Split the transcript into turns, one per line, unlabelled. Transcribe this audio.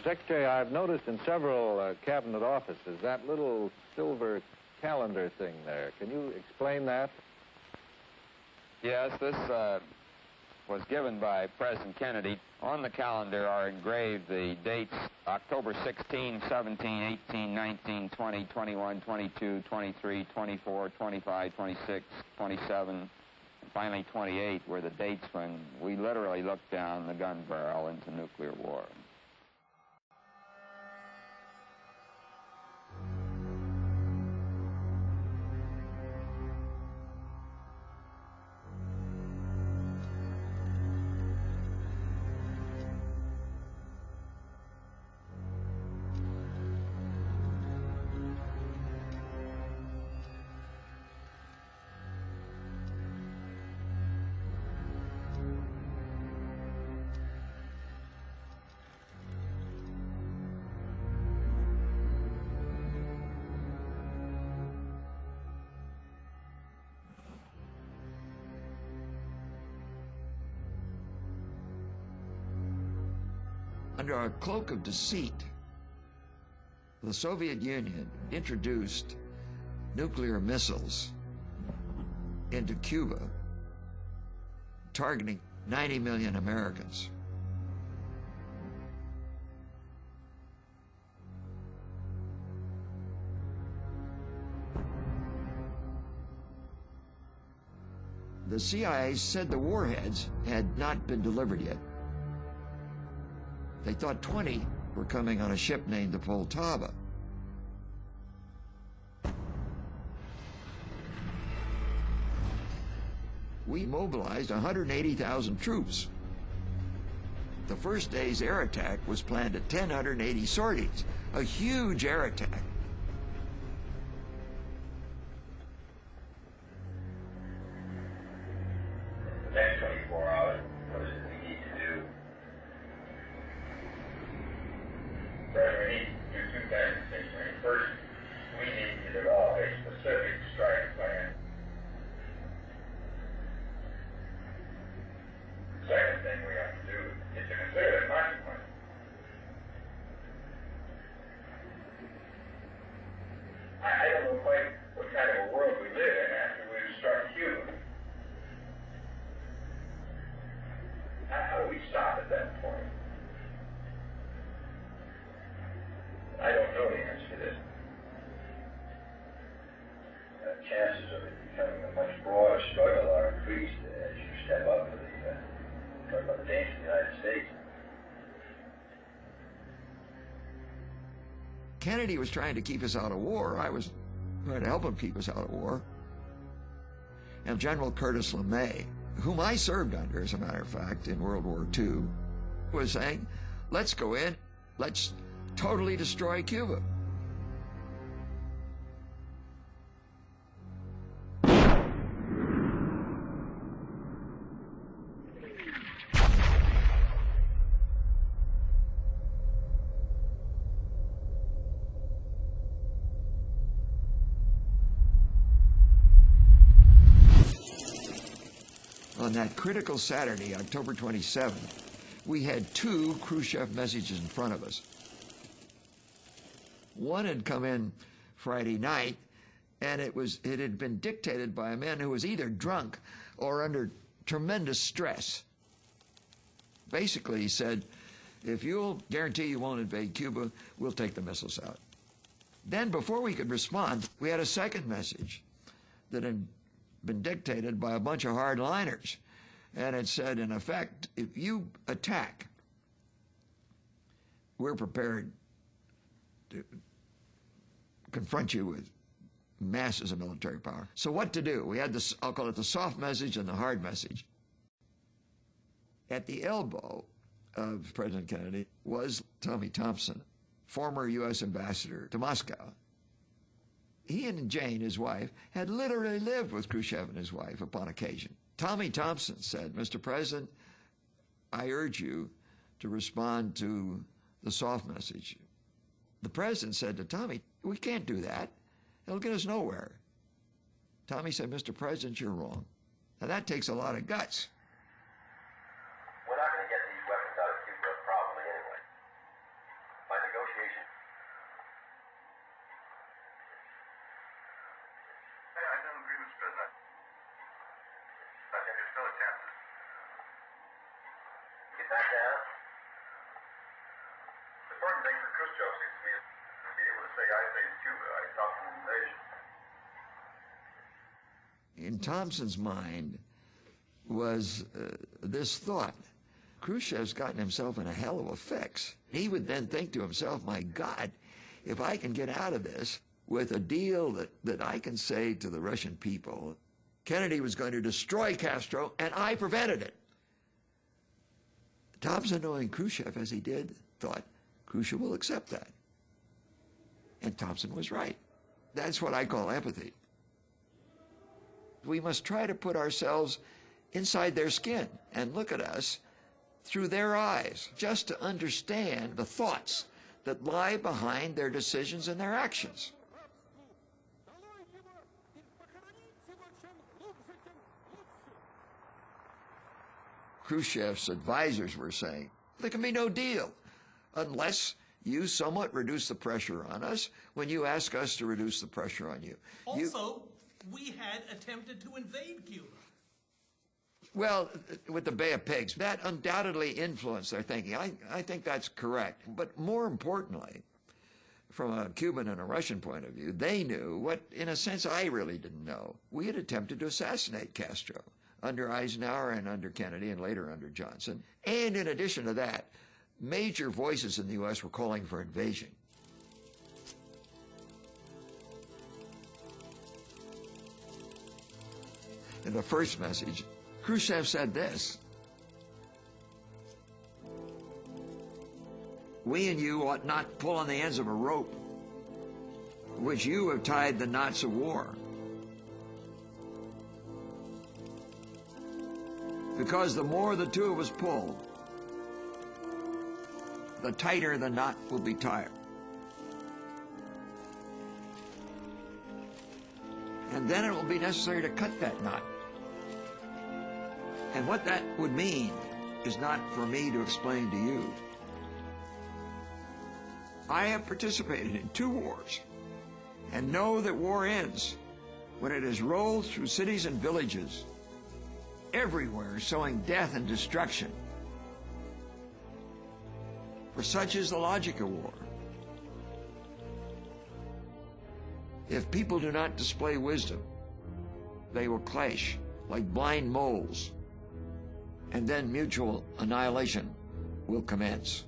Secretary, I've noticed in several cabinet offices that little silver calendar thing there. Can you explain that?
Yes, this was given by President Kennedy. On the calendar are engraved the dates October 16, 17, 18, 19, 20, 21, 22, 23, 24, 25, 26, 27, and finally 28 were the dates when we literally looked down the gun barrel into nuclear war.
Under a cloak of deceit, the Soviet Union introduced nuclear missiles into Cuba, targeting 90 million Americans. The CIA said the warheads had not been delivered yet. They thought 20 were coming on a ship named the Poltava. We mobilized 180,000 troops. The first day's air attack was planned at 1,080 sorties, a huge air attack.
The next 24 hours, what is it we need to do? We need to do two kinds of things. First, we need to develop a specific strike plan. Second thing we have to do is to consider the consequences. I don't know quite what kind of a world we live in after we've struck Cuba. How do we stop at that point? I don't know the answer to this. Chances of it becoming a much broader struggle are increased as you step up to talk about the danger of the United States.
Kennedy was trying to keep us out of war. I was trying to help him keep us out of war. And General Curtis LeMay, whom I served under, as a matter of fact, in World War II, was saying, let's go in, let's totally destroy Cuba. On that critical Saturday, October 27th, we had two Khrushchev messages in front of us. One had come in Friday night, and it had been dictated by a man who was either drunk or under tremendous stress. Basically, he said, if you'll guarantee you won't invade Cuba, we'll take the missiles out. Then, before we could respond, we had a second message that had been dictated by a bunch of hardliners. And it said, in effect, if you attack, we're prepared to confront you with masses of military power. So what to do? We had this, I'll call it the soft message and the hard message. At the elbow of President Kennedy was Tommy Thompson, former U.S. ambassador to Moscow. He and Jane, his wife, had literally lived with Khrushchev and his wife upon occasion. Tommy Thompson said, Mr. President, I urge you to respond to the soft message. The president said to Tommy, we can't do that. It'll get us nowhere. Tommy said, Mr. President, you're wrong. Now that takes a lot of guts.
We're not going to get these weapons out of Cuba probably anyway.
business. I think there's still a chance. Get back down. The important thing for Khrushchev seems to me is to be able to say, I saved Cuba, I stopped an invasion.
In Thompson's mind was this thought: Khrushchev's gotten himself in a hell of a fix. He would then think to himself, my God, if I can get out of this with a deal that I can say to the Russian people, Kennedy was going to destroy Castro, and I prevented it. Thompson, knowing Khrushchev as he did, thought Khrushchev will accept that. And Thompson was right. That's what I call empathy. We must try to put ourselves inside their skin and look at us through their eyes, just to understand the thoughts that lie behind their decisions and their actions. Khrushchev's advisors were saying, there can be no deal unless you somewhat reduce the pressure on us when you ask us to reduce the pressure on you.
Also, we had attempted to invade Cuba.
Well, with the Bay of Pigs, that undoubtedly influenced their thinking. I think that's correct. But more importantly, from a Cuban and a Russian point of view, they knew what, in a sense, I really didn't know. We had attempted to assassinate Castro under Eisenhower and under Kennedy and later under Johnson. And in addition to that, major voices in the U.S. were calling for invasion. In the first message, Khrushchev said this: we and you ought not pull on the ends of a rope which you have tied the knots of war, because the more the two of us pull, the tighter the knot will be tied. And then it will be necessary to cut that knot. And what that would mean is not for me to explain to you. I have participated in 2 wars and know that war ends when it is rolled through cities and villages, everywhere sowing death and destruction. For such is the logic of war. If people do not display wisdom, they will clash like blind moles, and then mutual annihilation will commence.